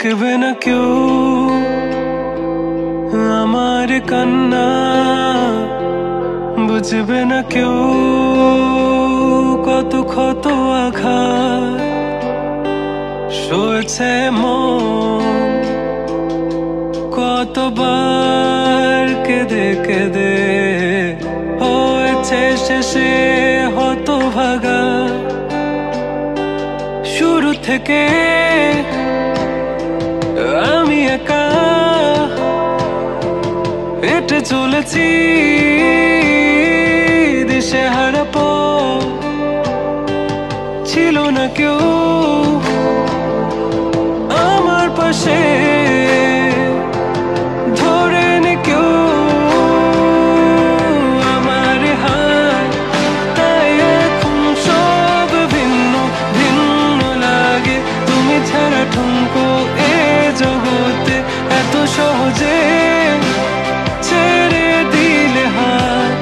দেখবে না কেউ আমার কান্না, বুঝবে না কেউ কত ক্ষত আঘাত সয়েছে মন, কতবার কেঁদে কেঁদে হয়েছে শেষে হতভাগা। শুরু থেকে আমি একা হেঁটে চলেছি দিশেহারা পথ, ছিল না কেউ আমার পাশে ধরে নে কেউ আমার হাত, তাই এখন সব ভিন্ন ভিন্ন লাগে। তুমি ছাড়া ঠুনকো এ জগতে এত সহজে ছেড়ে দিলে হাত,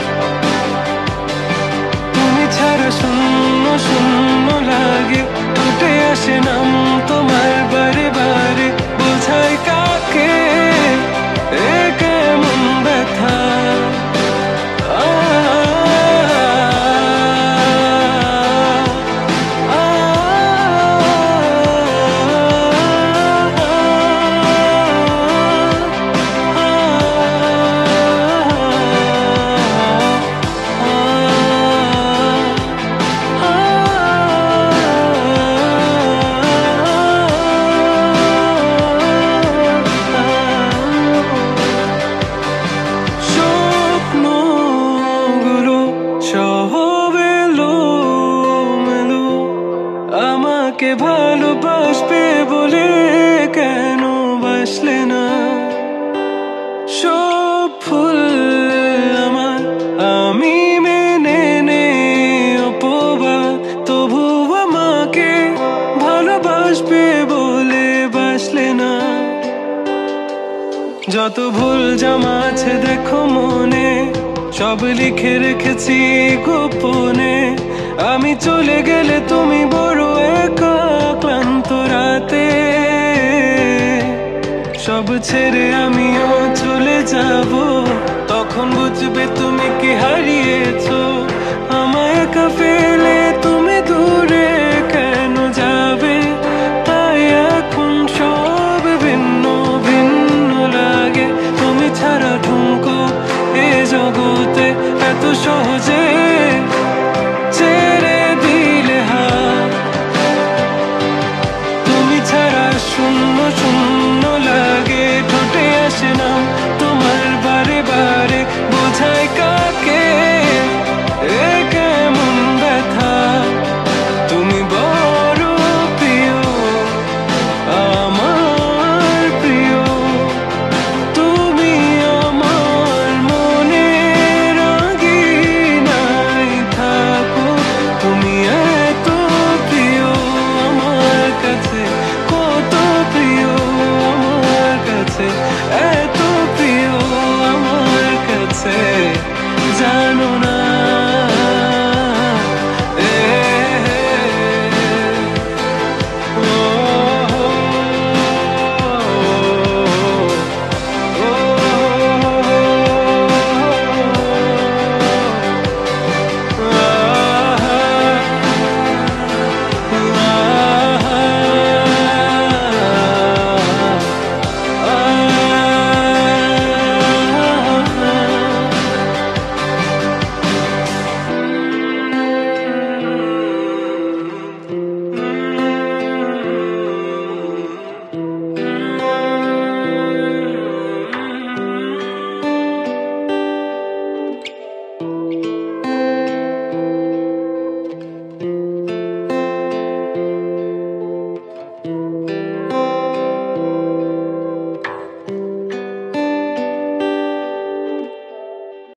তুমি ছাড়া শূন্য শূন্য লাগে। উঠে আসে নাম তোমার বারে বারে, বোঝাই কাকে এ কেমন ব্যথা। আমাকে ভালোবাসবে বলে কেন বাসলে না? সব ফুল আমার আমি মেনে নে অপবাদ, তবু আমাকে ভালোবাসবে বলে বাসলে না। যত ভুল জামা আছে দেখো মনে, সব লিখে রেখেছি গোপনে। আমি চলে গেলে তুমি বড় একা ক্লান্ত রাতে, সব ছেড়ে আমিও চলে যাব, তখন বুঝবে তুমি কি হারিয়েছো।